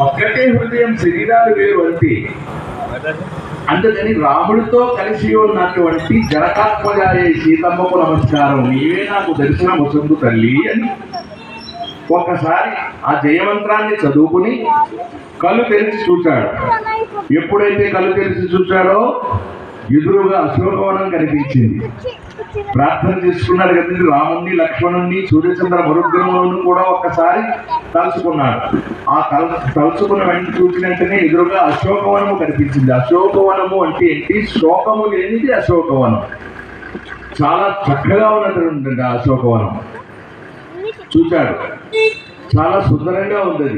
ఒక్కటే హృదయం శరీరాలు వేరు అంతే. అందుకని రాముడితో కలిసి ఉన్నటువంటి జనకాత్మజాయ సీతమ్మకు నమస్కారం, నీవే నాకు దర్శనం వసందు తల్లి అని ఒక్కసారి ఆ జయమంత్రాన్ని చదువుకుని కళ్ళు తెరిచి చూశాడు. ఎప్పుడైతే కళ్ళు తెరిచి చూశాడో ఎదురుగా అశోకవనం కనిపించింది. ప్రార్థన చేసుకున్నాడు కదండి, రాముణ్ణి లక్ష్మణుణ్ణి సూర్యచంద్ర మరుద్రములను కూడా ఒక్కసారి తలుచుకున్నాడు. ఆ తలుచుకున్న వెంటనే చూసిన వెంటనే ఎదురుగా అశోకవనము కనిపించింది. అశోకవనము అంటే ఏంటి? శోకము లేనిది అశోకవనం. చాలా చక్కగా ఉన్నటువంటి ఆ అశోకవనం చూశాడు. చాలా సుందరంగా ఉంది.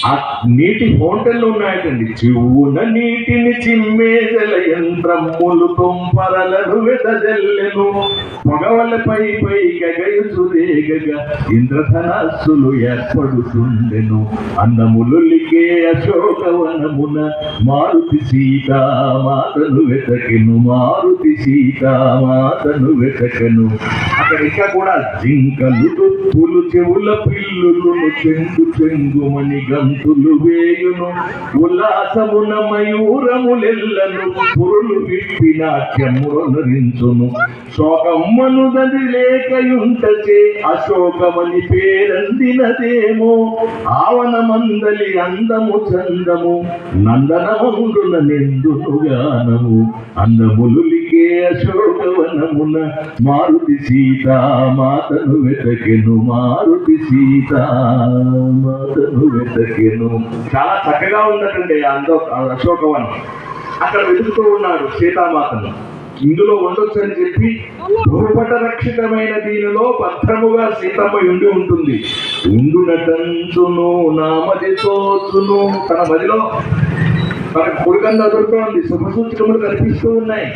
ఆ నీటి ఫౌంటైన్లు ఉన్నాయటండి. చివున నీటిని చిమ్మేదల యంత్రములు తొంపరలను వెదజల్లెను, పొగవలపై పై గగయుచురేగగా ఇంద్రధనస్సులు ఏర్పడుతుండెను. అందములులికే అశోకవనమున మారుతి సీతామాతను వెతకెను, మారుతి సీతామాతను వెతకెను. అక్కడ ఇంకా కూడా జింకలు దుప్పులు చెవుల పిల్లులు చెంగు చెంగుమని గంతులు వేయును, ఉల్లాసమున మయూరములెల్లను పురులు విప్పి నాట్యమునరించును. శోకమ్మను దది లేకయుంటచే అశోకమని పేరందినదేమో, ఆవనమందలి అందము చందము నందనమందున నిందును గానము. అందములులికే అశోకవనమున మారుతి సీతామాతను వెతకెను, మారుతి సీతామాతను వెతకెను. చాలా చక్కగా ఉన్నటువంటి అశోకవనం. అక్కడ వెతుకుతూ ఉన్నాడు సీతామాతను. ఇందులో ఉండొచ్చు అని చెప్పి బహుపట రక్షితమైన దీనిలో భద్రముగా సీతమ్మ ఉండి ఉంటుంది. ఉండునటంచును నామది తోచును, తన మదిలో తనకు కొడుకంద దొరుకుతోంది, శుభసూచకములు కనిపిస్తూ ఉన్నాయి.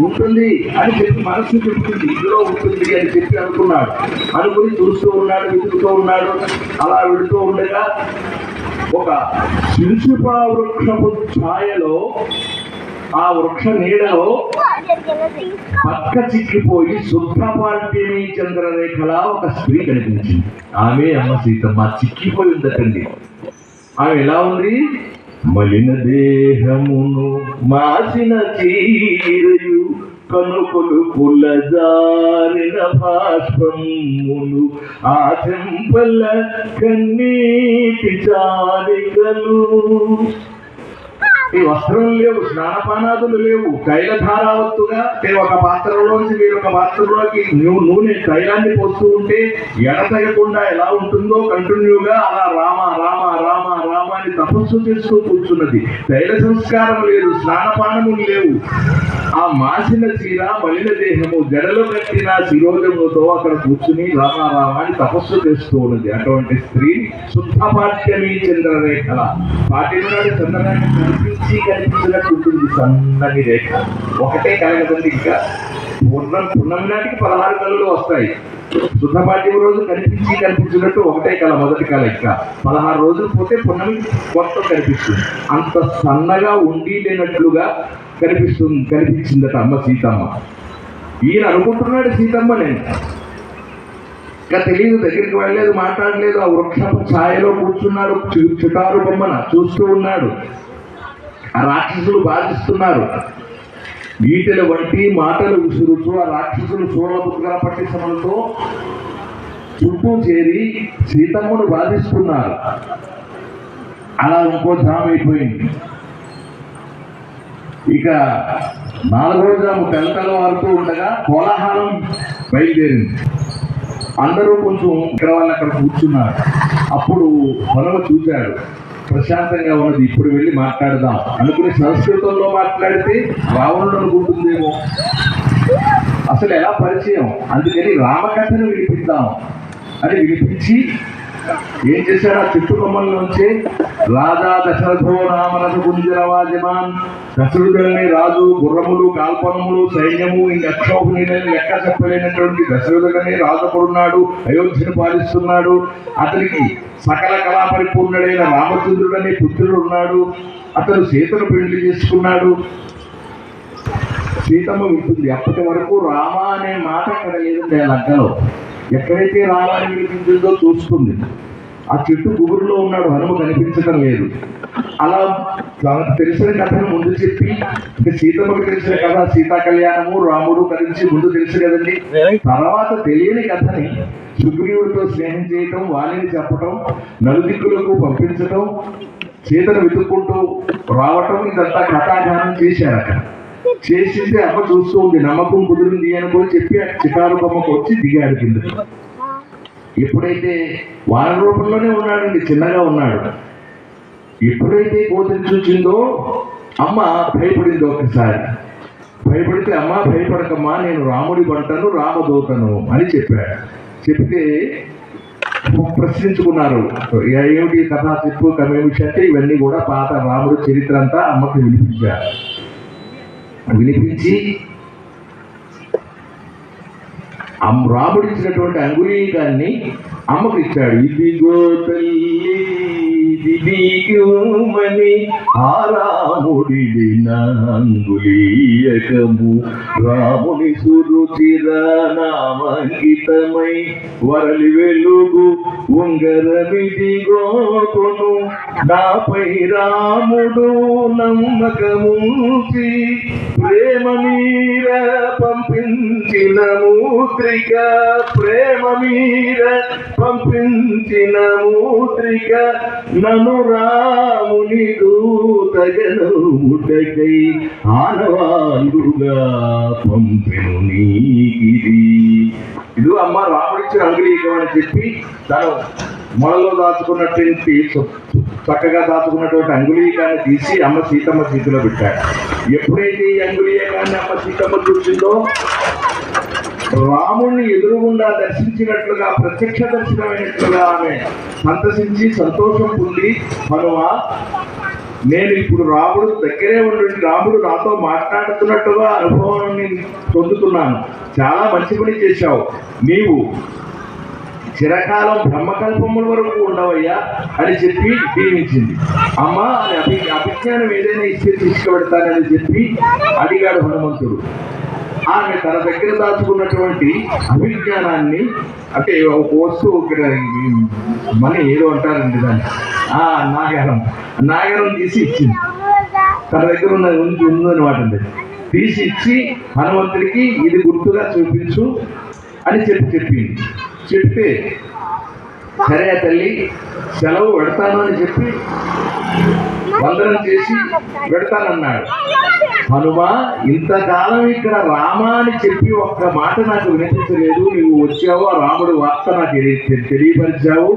ఉంటుంది అని చెప్పి మనసు చెప్తుంది, ఇందులో ఉంటుంది అని చెప్పి అనుకున్నాడు. అనుకుని చూస్తూ ఉన్నాడు, వెతుకుతూ ఉన్నాడు. అలా వెళుతూ ఉండగా ఒక శిల్సుపా వృక్షపు ఛాయలో, ఆ వృక్ష నీడలో పక్క చిక్కిపోయి శుద్ధపాఠ్యమీ చంద్రరేఖలా ఒక స్త్రీ కనిపించింది. ఆమె అమ్మ సీతమ్మ. చిక్కిపోయి ఉందటండి. ఆమె ఎలా ఉంది? మలిన దేహమును మాసిన చీరయు కనుకొలు పులజారిన భాష్పమును ఆ చెంపల కన్నీటి చారికలు. ఈ వస్త్రం లేవు, స్నానపానాదులు లేవు, తైలధారావత్తుగా ఒక పాత్రలోంచి వేరొక పాత్రలోకి నూనె తైలాన్ని పోస్తూ ఉంటే ఎడతెగకుండా ఎలా ఉంటుందో కంటిన్యూగా అలా రామ రామ రామ రామ అని తపస్సు చేస్తూ కూర్చున్నది. తైల సంస్కారం లేదు, స్నానపానము లేవు. ఆ మాసిన చీర, మలిన దేహము, జడలో కట్టిన శిరోజముతో అక్కడ కూర్చుని రామ రామ అని తపస్సు చేస్తూ ఉన్నది. అటువంటి స్త్రీ శుద్ధపాఠ్యమీ చంద్రరేఖల. పాటినాడు చంద్రరేఖ కనిపించినట్టు ఉంటుంది. సన్నని రేఖ ఒకటే కలగదండి. ఇంకా పున్నమి నాటికి 16 కళలు వస్తాయి. శుద్ధపాఠ్యం రోజు కనిపించినట్టు ఒకటే కళ, మొదటి కళ. ఇంకా 16 రోజులు పోతే పున్నమి మొత్తం కనిపిస్తుంది. అంత సన్నగా ఉండి లేనట్లుగా కనిపించిందట అమ్మ సీతమ్మ. ఈయన అనుకుంటున్నాడు సీతమ్మ నేను ఇంకా తెలియదు, దగ్గరికి వెళ్ళలేదు, మాట్లాడలేదు. ఆ వృక్షపు ఛాయలో కూర్చున్నాడు, చుటారు బొమ్మన చూస్తూ ఉన్నాడు. ఆ రాక్షసులు బాధిస్తున్నారు. ఈటెల వంటి మాటలు విసురుతూ ఆ రాక్షసులు సోళపుత్ర పట్టిసములతో చుట్టూ చేరి సీతమ్మను బాధిస్తున్నారు. అలా ఇంకో జామ అయిపోయింది. ఇక 4వ జాము తెల్లవారుతూ ఉండగా కోలాహలం బయలుదేరింది. అందరూ కొంచెం ఇక్కడ వాళ్ళు అక్కడ కూర్చున్నారు. అప్పుడు హనుమ చూశాడు, ప్రశాంతంగా ఉన్నది, ఇప్పుడు వెళ్ళి మాట్లాడదాం అనుకుని సంస్కృతంలో మాట్లాడితే రావణుడు అనుకుంటుందేమో, అసలు ఎలా పరిచయం, అందుకని రామకథను వినిపిద్దాం అని వినిపించి ఏం చేశాడు? ఆ చుట్టుకొమ్మల్లోంచి రాజా దశరథో నామనసు గుంజరవాజమాన్, దశరథుడని రాజు, గుర్రములు, కాల్పనములు, సైన్యము, అక్షోభుని లెక్క చెప్పలేనటువంటి దశరథుడని రాజుకుడున్నాడు, అయోధ్యను పాలిస్తున్నాడు. అతనికి సకల కళా పరిపూర్ణుడైన రామచంద్రుడని పుత్రుడు ఉన్నాడు. అతను సీతను పెళ్లి చేసుకున్నాడు. సీతమ్మ ఉంటుంది. అప్పటి వరకు రామ అనే మాట అక్కడ లేదండి. ఆ లగ్గలో ఎక్కడైతే రామాన్ని వినిపించిందో చూస్తుంది. ఆ చెట్టు గుబురులో ఉన్నాడు, హనుమ కనిపించడం లేదు. అలా తనకు తెలిసిన కథను ముందు చెప్పి, అంటే సీతమ్మకు తెలిసిన కథ సీతా కళ్యాణము రాముడు కలిసి ముందు తెలుసు కదండి. తర్వాత తెలియని కథని సుగ్రీవుడితో స్నేహం చేయటం, వాలిని చెప్పటం, నలుదిక్కులకు పంపించటం, సీతను వెతుక్కుంటూ రావటం, ఇదంతా కథాగానం చేశారు. అక్కడ చేసింది అమ్మ చూస్తూ ఉంది. నమ్మకం కుదిరింది అనుకొని చెప్పి ఆ చిటారు బొమ్మకు వచ్చి దిగాడు కింద. ఎప్పుడైతే వాన రూపంలోనే ఉన్నాడండి, చిన్నగా ఉన్నాడు. ఎప్పుడైతే కోతిని చూచిందో అమ్మ భయపడింది. ఒకసారి భయపడితే, అమ్మ భయపడకమ్మా, నేను రాముడి బంటను రామదూతను అని చెప్పాడు. చెప్తే ప్రశ్నించుకున్నారు, ఏమిటి కథ చెప్పు కమేమిషి అంటే ఇవన్నీ కూడా పాత రాముడి చరిత్ర అంతా అమ్మకి వినిపించారు. వినిపించి రాముడు ఇచ్చినటువంటి అంగుళీకాన్ని అమ్మకు ఇచ్చాడు. ఇదిగో తల్లి దిదిమని ఆ రాముడి అంగుళీయకము రాముని సురుచిర నామంకితమై వరలి వెలుగు ఉంగరమిదిగో కొను నాపై రాముడు నమ్మకముంచి ప్రేమ మీర పంపించిన మూత్రిక, ప్రేమ మీర పంపించిన మూత్రిక నను రాముని దూతగనుటకై ఆనవాలుగా పంపెను నీకిది. ఇది అమ్మ రాముడిచ్చిన అంగుళీకం అని చెప్పి తను మొలలో దాచుకున్నటువంటి చక్కగా దాచుకున్నటువంటి అంగుళీకాన్ని తీసి అమ్మ సీతమ్మ చేతిలో పెట్టాడు. ఎప్పుడైతే ఈ అంగుళీకాన్ని అమ్మ సీతమ్మ చూసిందో రాముణ్ణి ఎదురుగుండా దర్శించినట్లుగా, ప్రత్యక్ష దర్శనమైనట్లుగా ఆమె సంతసించి సంతోషం పొంది, హనుమ నేను ఇప్పుడు రాముడు దగ్గరే ఉండి రాముడు నాతో మాట్లాడుతున్నట్టుగా అనుభవాన్ని పొందుతున్నాను. చాలా మంచి పని చేశావు, నీవు చిరకాలం బ్రహ్మకల్పముల వరకు ఉండవయ్యా అని చెప్పి దీవించింది. అమ్మ అభిజ్ఞానం ఏదైనా ఇస్తే తీసుకువెడతానని చెప్పి అడిగాడు హనుమంతుడు. ఆమె తన దగ్గర దాచుకున్నటువంటి అభిజ్ఞానాన్ని, అంటే ఒక వస్తువు ఇక్కడ మనీ ఏదో అంటారండి దాన్ని, నాగరం తీసి ఇచ్చింది. తన దగ్గర ఉందన్నమాట. తీసి ఇచ్చి హనుమంతుడికి ఇది గుర్తుగా చూపించు అని చెప్పింది. చెప్తే సరే తల్లి సెలవు పెడతాను అని చెప్పి వందనం చేసి పెడతానన్నాడు. హనుమ ఇంతకాలం ఇక్కడ రామ అని చెప్పి ఒక్క మాట నాకు వినిపించలేదు. నువ్వు వచ్చావు, ఆ రాముడు వార్త నాకు తెలియపరిచావు.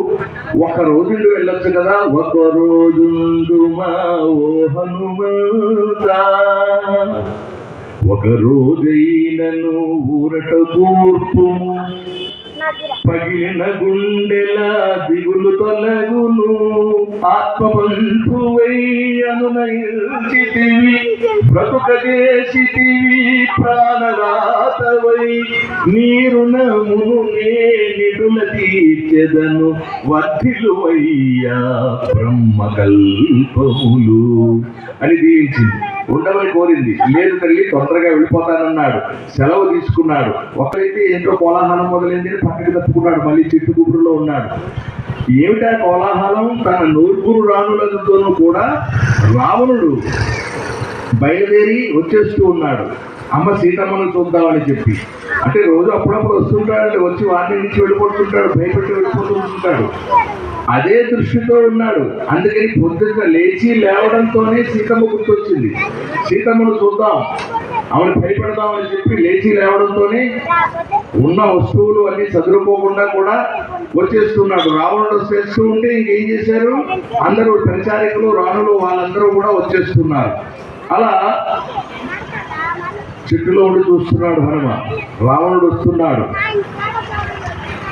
ఒక రోజు వెళ్ళొచ్చు కదా. ఒక రోజుండు మా ఓ హనుమంత, ఒక రోజైనను ఊరట కూర్పు, పగిలిన గుండెల దిగులు తొలగును, ఆత్మబంధువై అనునయించితివి, బ్రతుకజేసితివి ప్రాణదాతవై, నీరుణమును నిడుల తీర్చెదను, వర్ధిలువయ్యా బ్రహ్మకల్పములు అని దీవించింది. ఉండమని కోరింది. లేదు తల్లి తొందరగా వెళ్ళిపోతానన్నాడు. సెలవు తీసుకున్నాడు. ఒకరైతే ఏంటో కోలాహలం మొదలైంది, పక్కకి తప్పుకున్నాడు. మళ్ళీ చెట్టు గుబురులో ఉన్నాడు. ఏమిటా కోలాహలం? తన నూర్పురు రాణులతోనూ కూడా రావణుడు బయలుదేరి వచ్చేస్తూ ఉన్నాడు. అమ్మ సీతమ్మను చూద్దామని చెప్పి. అంటే రోజు అప్పుడప్పుడు వస్తుంటాడు, వచ్చి వాటిని నుంచి వెళ్ళిపోతుంటాడు, భయపెట్టి వెళ్ళిపోతూ ఉంటాడు. అదే దృష్టితో ఉన్నాడు. అందుకని పొద్దున్న లేవడంతోనే సీతమ్మ గుర్తొచ్చింది. సీతమ్మను చూద్దాం, ఆమెను భయపెడదామని చెప్పి లేవడంతోనే ఉన్న వస్తువులు అన్ని చదువుకోకుండా కూడా వచ్చేస్తున్నాడు. రావణుడు వచ్చేస్తూ ఉంటే ఇంకేం చేశారు, అందరూ పరిచారికులు రాణులు వాళ్ళందరూ కూడా వచ్చేస్తున్నారు. అలా చెట్టులో ఉండి చూస్తున్నాడు హనుమ. రావణుడు వస్తున్నాడు.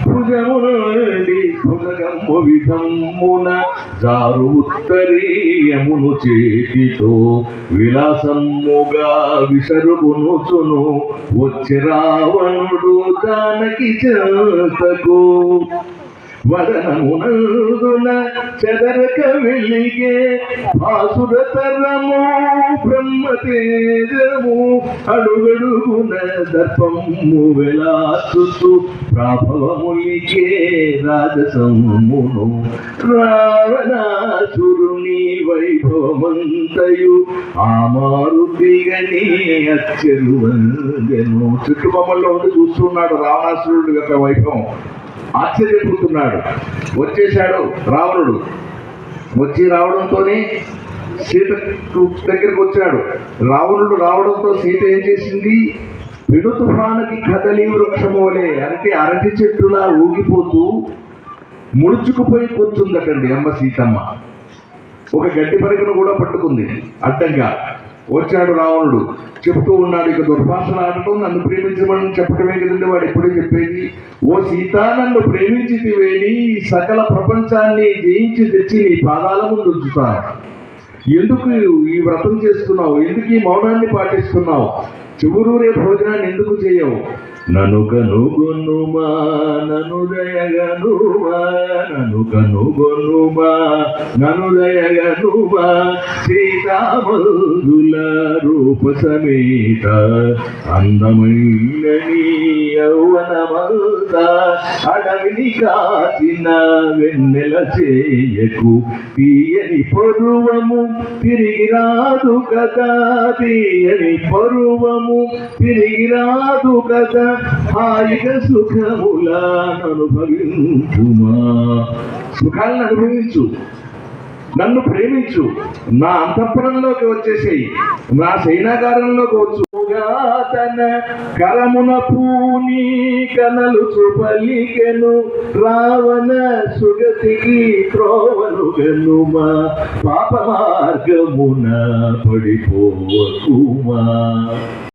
భుజమునండి భుజగమ్ము విధమ్మున జారు ఉత్తరీయమును చేతితో విలాసమ్ముగా విసరుగునుచును వచ్చి రావణుడు జానకి చేతకు. వదనమునందున చెదరక వెలిగే భాసురతరము బ్రహ్మతేజము అడుగడుగున దర్పము వెలాసుతూ ప్రాభవములికే రాజసమును రావణాసురుని వైభవమంతయు ఆ మారుతిగని అచ్చరువంగను. చుట్టుపక్కల ఉండి చూస్తున్నాడు రావణాసురుడు యొక్క వైభవం, ఆశ్చర్యపోతున్నాడు. వచ్చేశాడు రావణుడు. వచ్చి రావడంతోనే సీత దగ్గరికి వచ్చాడు. రావణుడు రావడంతో సీత ఏం చేసింది? పెను తుఫానుకి కదలి వృక్షము వలె అంటే అరటి చెట్టులా ఊగిపోతూ ముడుచుకుపోయి కూర్చుందటండి అమ్మ సీతమ్మ. ఒక గడ్డి పరికను కూడా పట్టుకుంది అడ్డంగా. వచ్చాడు రావణుడు, చెప్తూ ఉన్నాడు, ఇక దుర్భాషలు ఆడటం, నన్ను ప్రేమించమని చెప్పటమే కదండి వాడు ఎప్పుడూ చెప్పేది. ఓ సీత, నన్ను ప్రేమించితివేని సకల ప్రపంచాన్ని జయించి తెచ్చి నీ పాదాల ముందు ఉంచుతాను. ఎందుకు ఈ వ్రతం చేస్తున్నావు? ఎందుకు ఈ మౌనాన్ని పాటిస్తున్నావు? చివురూరే భోజనాన్ని ఎందుకు చేయవు? నను కనుగొనుమా నను దయగనుమా నను కనుగొనుమా నను దయగనుమా సీతామందుల రూప సమేత అందమైనని యౌవనమంత అడవిని కాచిన వెన్నెల చేయకు తీయని పరువము తిరిగి రాదు కదా, తీయని పరువము తిరిగి రాదు కదా, హాయిగా సుఖములను అనుభవించుమా. సుఖాలను అనుభవించు, నన్ను ప్రేమించు, నా అంతఃపురంలోకి వచ్చేసేయి, నా శయనాగారంలోకి వచ్చుగా. తన కరమున పూని కనలు చూపలికెను రావణ సుగతికి త్రోవను గనుమా, పాప మార్గమున పడిపోవకుమా.